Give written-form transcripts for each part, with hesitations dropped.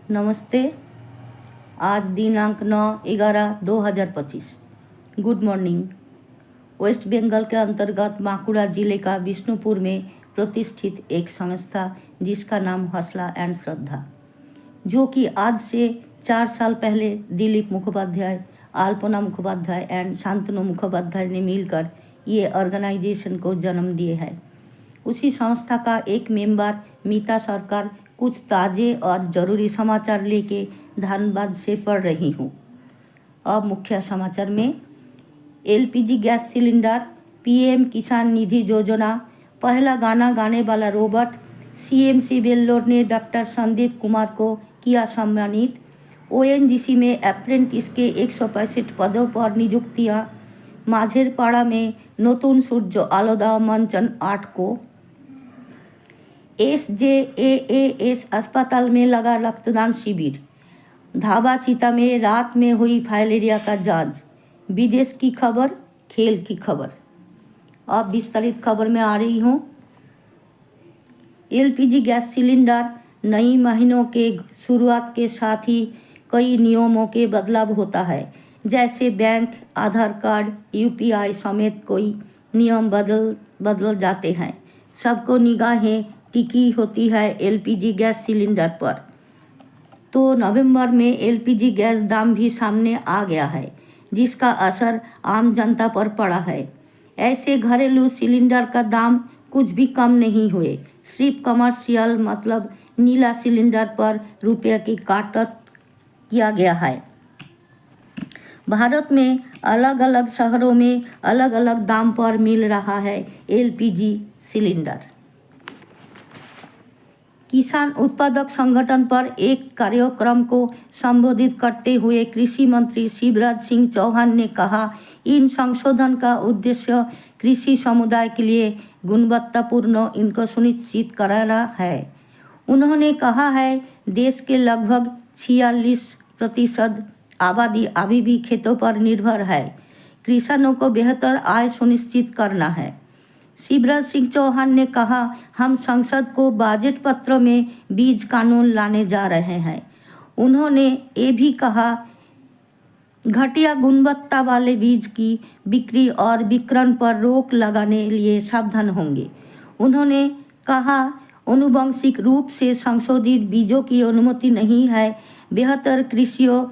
नमस्ते। आज दिनांक 9/11/2025। Good morning. वेस्ट बंगाल के अंतर्गत बांकुड़ा जिले का विष्णुपुर में प्रतिष्ठित एक संस्था जिसका नाम हौसला एंड श्रद्धा, जो कि आज से 4 साल पहले दिलीप मुखोपाध्याय, अल्पना मुखोपाध्याय एंड शांतनु मुखोपाध्याय ने मिलकर ये ऑर्गेनाइजेशन को जन्म दिए है। उसी संस्था का एक मेंबर मीता सरकार कुछ ताज़े और ज़रूरी समाचार लेके धनबाद से पढ़ रही हूँ। अब मुख्य समाचार में एलपीजी गैस सिलेंडर, पीएम किसान निधि योजना, पहला गाना गाने वाला रोबोट, सीएमसी वेल्लोर ने डॉक्टर संदीप कुमार को किया सम्मानित, ओएनजीसी में अप्रेंटिस के 165 पदों पर नियुक्तियाँ, माझेरपाड़ा में नतून सूर्य आलोदा मंचन 8 को, एसजेएएस अस्पताल में लगा रक्तदान शिविर, धाबा चीता में रात में हुई फाइलेरिया का जांच, विदेश की खबर, खेल की खबर। अब विस्तारित खबर में आ रही हूँ। एलपीजी गैस सिलेंडर नई महीनों के शुरुआत के साथ ही कई नियमों के बदलाव होता है, जैसे बैंक, आधार कार्ड, यूपीआई समेत कोई नियम बदल जाते हैं। सबको निगाहें टिकी होती है एलपीजी गैस सिलेंडर पर। तो नवंबर में एलपीजी गैस दाम भी सामने आ गया है, जिसका असर आम जनता पर पड़ा है। ऐसे घरेलू सिलेंडर का दाम कुछ भी कम नहीं हुए। सिर्फ कमर्शियल मतलब नीला सिलेंडर पर रुपये की काटत किया गया है। भारत में अलग अलग शहरों में अलग अलग दाम पर मिल रहा है एलपीजी सिलेंडर। किसान उत्पादक संगठन पर एक कार्यक्रम को संबोधित करते हुए कृषि मंत्री शिवराज सिंह चौहान ने कहा, इन संशोधन का उद्देश्य कृषि समुदाय के लिए गुणवत्तापूर्ण इनको सुनिश्चित कराना है। उन्होंने कहा है, देश के लगभग 46% आबादी अभी भी खेतों पर निर्भर है। किसानों को बेहतर आय सुनिश्चित करना है। शिवराज सिंह चौहान ने कहा, हम संसद को बजट पत्र में बीज कानून लाने जा रहे हैं। उन्होंने ये भी कहा, घटिया गुणवत्ता वाले बीज की बिक्री और विक्रय पर रोक लगाने लिए सावधान होंगे। उन्होंने कहा, आनुवंशिक रूप से संशोधित बीजों की अनुमति नहीं है। बेहतर कृषियों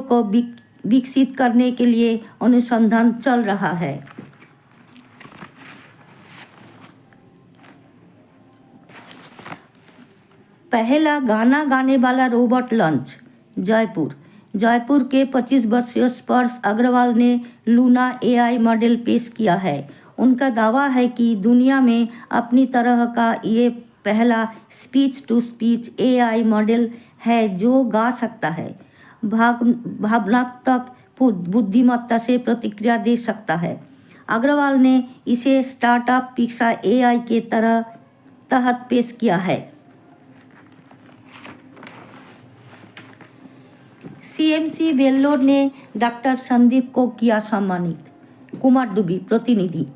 को विकसित करने के लिए अनुसंधान चल रहा है। पहला गाना गाने वाला रोबोट लॉन्च, जयपुर के 25 वर्षीय स्पर्श अग्रवाल ने लूना एआई मॉडल पेश किया है। उनका दावा है कि दुनिया में अपनी तरह का ये पहला speech to speech AI model है जो गा सकता है, भावनात्मक बुद्धिमत्ता से प्रतिक्रिया दे सकता है। अग्रवाल ने इसे स्टार्टअप पिक्सा एआई के तहत पेश किया है। सीएमसी वेल्लोर ने डॉक्टर संदीप को किया सम्मानित। कुमारडुबी प्रतिनिधि।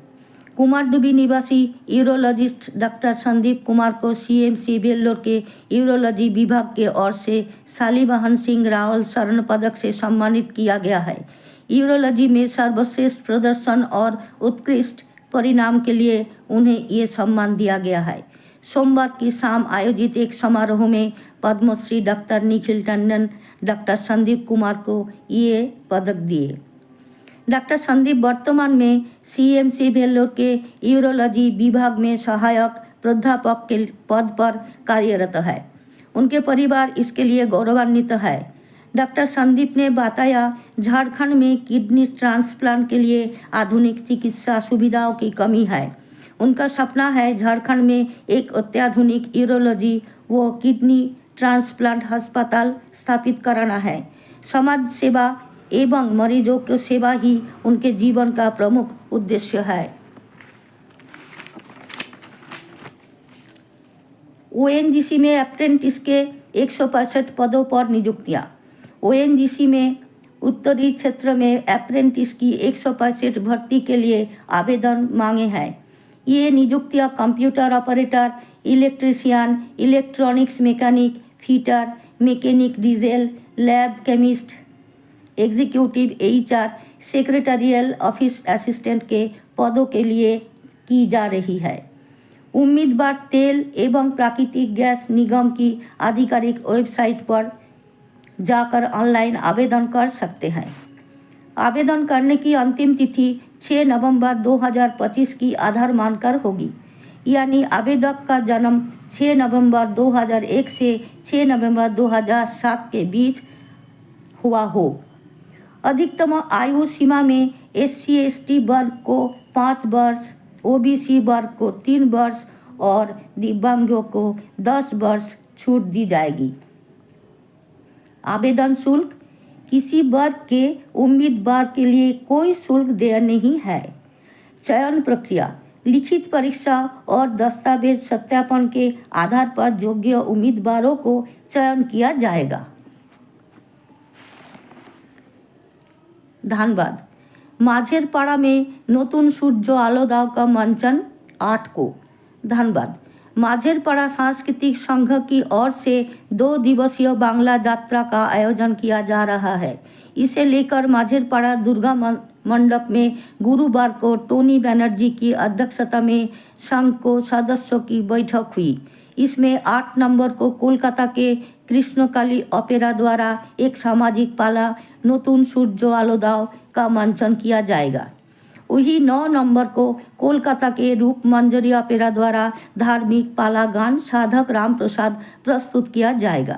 कुमारडुबी निवासी यूरोलॉजिस्ट डॉक्टर संदीप कुमार को सीएमसी वेल्लोर के यूरोलॉजी विभाग के ओर से शालिवाहन सिंह रावल स्वर्ण पदक से सम्मानित किया गया है। यूरोलॉजी में सर्वश्रेष्ठ प्रदर्शन और उत्कृष्ट परिणाम के लिए उन्हें ये सम्मान दिया गया है। सोमवार की शाम आयोजित एक समारोह में पद्मश्री डॉक्टर निखिल टंडन डॉक्टर संदीप कुमार को ये पदक दिए। डॉक्टर संदीप वर्तमान में सीएमसी वेल्लोर के यूरोलॉजी विभाग में सहायक प्राध्यापक के पद पर कार्यरत है। उनके परिवार इसके लिए गौरवान्वित है। डॉक्टर संदीप ने बताया, झारखंड में किडनी ट्रांसप्लांट के लिए आधुनिक चिकित्सा सुविधाओं की कमी है। उनका सपना है झारखंड में एक अत्याधुनिक यूरोलॉजी व किडनी ट्रांसप्लांट अस्पताल स्थापित कराना है। समाज सेवा एवं मरीजों की सेवा ही उनके जीवन का प्रमुख उद्देश्य है। ओएनजीसी में अप्रेंटिस के 165 पदों पर नियुक्तियां। ओएनजीसी में उत्तरी क्षेत्र में अप्रेंटिस की 165 भर्ती के लिए आवेदन मांगे हैं। ये नियुक्तियां computer operator, electrician, electronics mechanic, fitter, mechanic diesel, lab chemist, executive HR, secretarial office assistant के पदों के लिए की जा रही है। उम्मीदवार तेल एवं प्राकृतिक गैस निगम की आधिकारिक वेबसाइट पर जाकर ऑनलाइन आवेदन कर सकते हैं। आवेदन करने की अंतिम तिथि 6 नवंबर 2025 की आधार मानकर होगी, यानी आवेदक का जन्म 6 नवंबर 2001 से 6 नवंबर 2007 के बीच हुआ हो। अधिकतम आयु सीमा में SC/ST वर्ग को 5 वर्ष, OBC वर्ग को 3 वर्ष और दिव्यांगों को 10 वर्ष छूट दी जाएगी। आवेदन शुल्क: किसी वर्ग के उम्मीदवार के लिए कोई शुल्क देय नहीं है। चयन प्रक्रिया: लिखित परीक्षा और दस्तावेज सत्यापन के आधार पर योग्य उम्मीदवारों को चयन किया जाएगा। ধানবাদ माझेर पाड़ा में नतून सूर्य आलो दाव का मंचन 8 को। ধানবাদ माझेर पाड़ा सांस्कृतिक संघ की ओर से 2 दिवसीय बांग्ला यात्रा का आयोजन किया जा रहा है। इसे लेकर माझेर पाड़ा दुर्गा मंडप में गुरुवार को टोनी बनर्जी की अध्यक्षता में संघ को सदस्यों की बैठक हुई। इसमें 8 नवंबर को कोलकाता के कृष्णकाली ओपेरा द्वारा एक सामाजिक पाला नतून सूर्य आलो दाव का मंचन किया जाएगा। वही 9 नवंबर को कोलकाता के रूप मंजरी ओपेरा द्वारा धार्मिक पाला गान साधक राम प्रसाद प्रस्तुत किया जाएगा।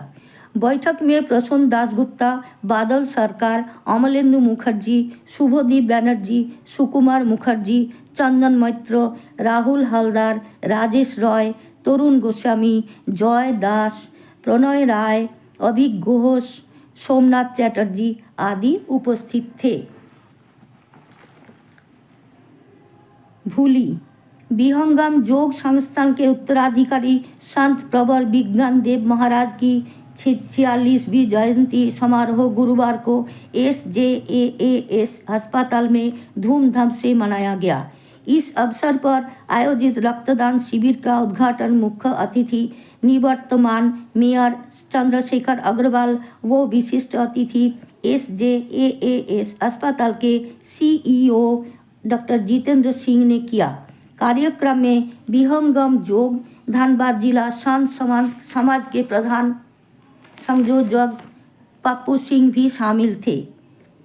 बैठक में प्रसून दासगुप्ता, बादल सरकार, अमलेंदु मुखर्जी, शुभदीप बनर्जी, सुकुमार मुखर्जी, चंदन मैत्र, राहुल हलदार, राजेश रॉय, तरुण गोस्वामी, जय दास, प्रणय राय, अभिक घोष, सोमनाथ चैटर्जी आदि उपस्थित थे। भूली विहंगम योग संस्थान के उत्तराधिकारी संत प्रवर विज्ञान देव महाराज की 46वीं जयंती समारोह गुरुवार को SJAAS अस्पताल में धूमधाम से मनाया गया। इस अवसर पर आयोजित रक्तदान शिविर का उद्घाटन मुख्य अतिथि निवर्तमान मेयर चंद्रशेखर अग्रवाल व विशिष्ट अतिथि SJAAS अस्पताल के CEO डॉक्टर जितेंद्र सिंह ने किया। कार्यक्रम में विहंगम योग धानबाद जिला संत समाज के प्रधान संयोजक पप्पू सिंह भी शामिल थे।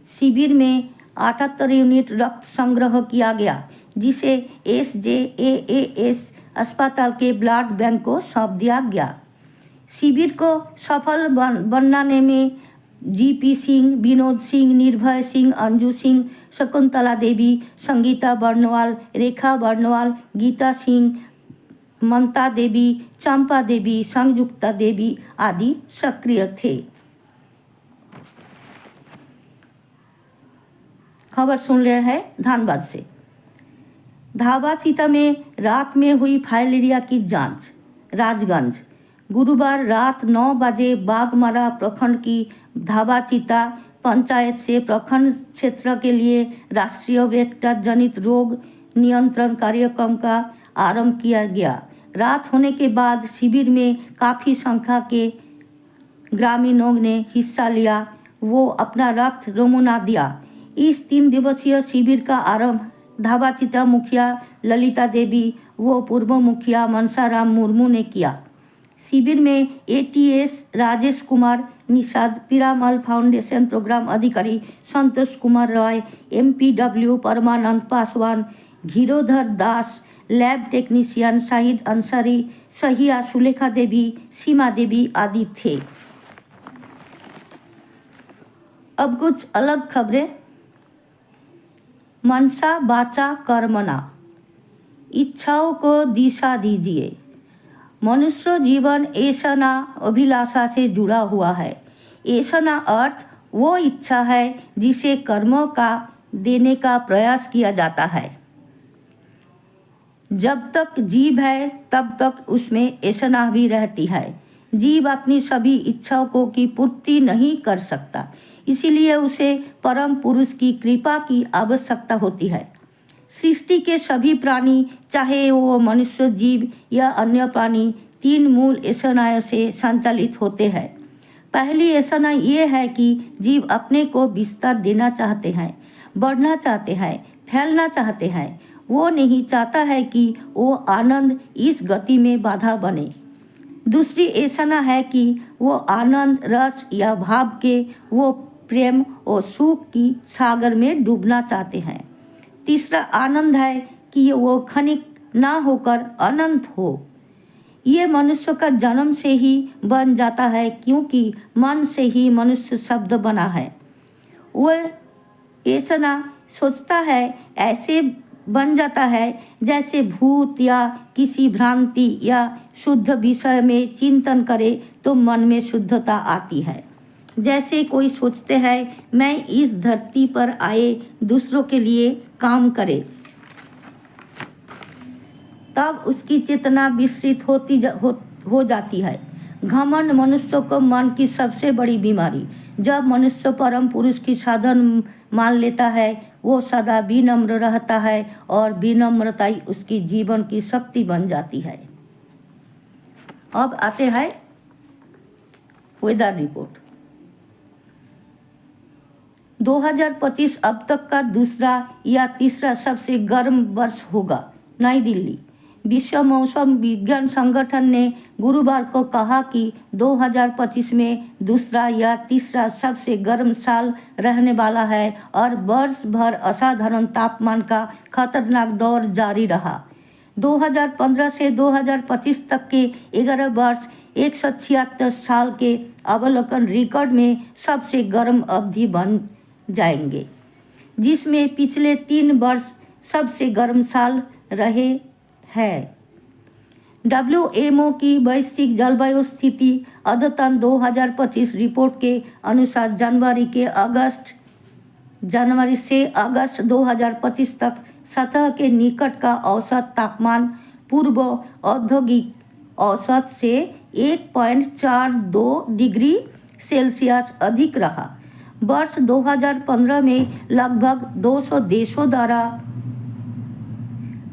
शिविर में 78 यूनिट रक्त संग्रह किया गया, जिसे SJAAS अस्पताल के ब्लड बैंक को सौंप दिया गया। शिविर को सफल बनाने में GP सिंह, विनोद सिंह, निर्भय सिंह, अंजू सिंह, शकुंतला देवी, संगीता बर्नवाल, रेखा बर्नवाल, गीता सिंह, ममता देवी, चंपा देवी, संयुक्ता देवी आदि सक्रिय थे। खबर सुन रहे हैं धानबाद से। धावा चीता में रात में हुई फाइलेरिया की जांच। राजगंज गुरुवार रात 9 बजे बागमारा प्रखंड की धावा चीता पंचायत से प्रखंड क्षेत्र के लिए राष्ट्रीय वेक्टर जनित रोग नियंत्रण कार्यक्रम का आरंभ किया गया। रात होने के बाद शिविर में काफ़ी संख्या के ग्रामीणों ने हिस्सा लिया, वो अपना रक्त नमूना दिया। इस 3 दिवसीय शिविर का आरंभ धावाचीता मुखिया ललिता देवी व पूर्व मुखिया मनसाराम मुर्मू ने किया। शिविर में ATS Rajesh Kumar Nishad, Piramal foundation programme अधिकारी Santosh Kumar Roy, MPW Parmanand Paswan, Ghirodhar Das, lab technician Shahid Ansari, सहिया सुलेखा देवी, सीमा देवी आदि थे। अब कुछ अलग खबरें। मनसा वाचा कर्मणा, इच्छाओं को दिशा दीजिए। मनुष्य जीवन ऐसा अभिलाषा से जुड़ा हुआ है। ऐसा अर्थ वो इच्छा है जिसे कर्मों का देने का प्रयास किया जाता है। जब तक जीव है तब तक उसमें ऐसा भी रहती है। जीव अपनी सभी इच्छाओं की पूर्ति नहीं कर सकता, इसीलिए उसे परम पुरुष की कृपा की आवश्यकता होती है। सृष्टि के सभी प्राणी, चाहे वो मनुष्य जीव या अन्य प्राणी, 3 मूल ऐसानाओं से संचालित होते हैं। पहली ऐसाना ये है कि जीव अपने को विस्तार देना चाहते हैं, बढ़ना चाहते हैं, फैलना चाहते हैं। वो नहीं चाहता है कि वो आनंद इस गति में बाधा बने। दूसरी ऐसाना है कि वो आनंद रस या भाव के वो प्रेम और सुख की सागर में डूबना चाहते हैं। तीसरा आनंद है कि वो क्षणिक ना होकर अनंत हो। ये मनुष्य का जन्म से ही बन जाता है, क्योंकि मन से ही मनुष्य शब्द बना है। वह ऐसा सोचता है, ऐसे बन जाता है जैसे भूत या किसी भ्रांति या शुद्ध विषय में चिंतन करे तो मन में शुद्धता आती है। जैसे कोई सोचते हैं मैं इस धरती पर आए दूसरों के लिए काम करे, तब उसकी चेतना विस्तृत हो जाती है। घमंड मनुष्य को मन की सबसे बड़ी बीमारी। जब मनुष्य परम पुरुष की साधन मान लेता है, वो सदा विनम्र रहता है और विनम्रता ही उसकी जीवन की शक्ति बन जाती है। अब आते हैं वेदर रिपोर्ट। 2025 अब तक का दूसरा या तीसरा सबसे गर्म वर्ष होगा। नई दिल्ली। विश्व मौसम विज्ञान संगठन ने गुरुवार को कहा कि 2025 में दूसरा या तीसरा सबसे गर्म साल रहने वाला है और वर्ष भर असाधारण तापमान का खतरनाक दौर जारी रहा। 2015 से 2025 तक के 11 वर्ष 176 साल के अवलोकन रिकॉर्ड में सबसे गर्म अवधि बन जाएंगे, जिसमें पिछले 3 वर्ष सबसे गर्म साल रहे है। WMO की वैश्विक जलवायु स्थिति अद्यतन 2025 रिपोर्ट के अनुसार जनवरी से अगस्त 2025 तक सतह के निकट का औसत तापमान पूर्व औद्योगिक औसत से 1.42 डिग्री सेल्सियस अधिक रहा। वर्ष 2015 में लगभग 200 देशों द्वारा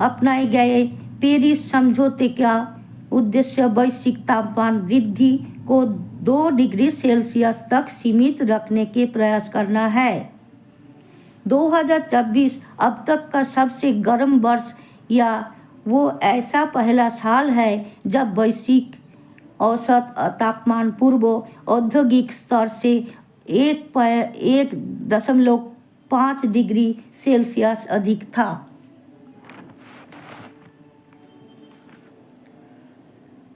अपनाए गए पेरिस समझौते का उद्देश्य वैश्विक तापमान वृद्धि को 2 डिग्री सेल्सियस तक सीमित रखने के प्रयास करना है। 2024 अब तक का सबसे गर्म वर्ष या वो ऐसा पहला साल है जब वैश्विक औसत तापमान पूर्व औद्योगिक स्तर से 1.5 डिग्री सेल्सियस अधिक था।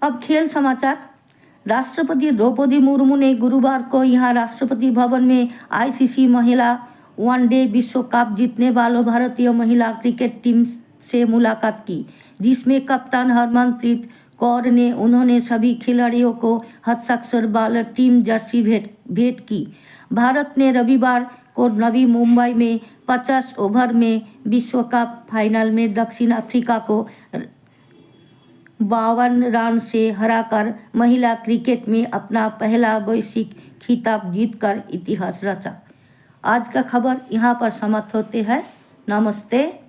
अब खेल समाचार। राष्ट्रपति द्रौपदी मुर्मू ने गुरुवार को यहाँ राष्ट्रपति भवन में ICC महिला वनडे विश्व कप जीतने वालों भारतीय महिला क्रिकेट टीम से मुलाकात की, जिसमें कप्तान हरमनप्रीत कौर ने उन्होंने सभी खिलाड़ियों को हस्ताक्षर वाला टीम जर्सी भेंट की। भारत ने रविवार को नवी मुंबई में 50 ओवर में विश्व कप फाइनल में दक्षिण अफ्रीका को 52 रन से हराकर महिला क्रिकेट में अपना पहला वैश्विक खिताब जीतकर इतिहास रचा। आज का खबर यहाँ पर समाप्त होते हैं। नमस्ते।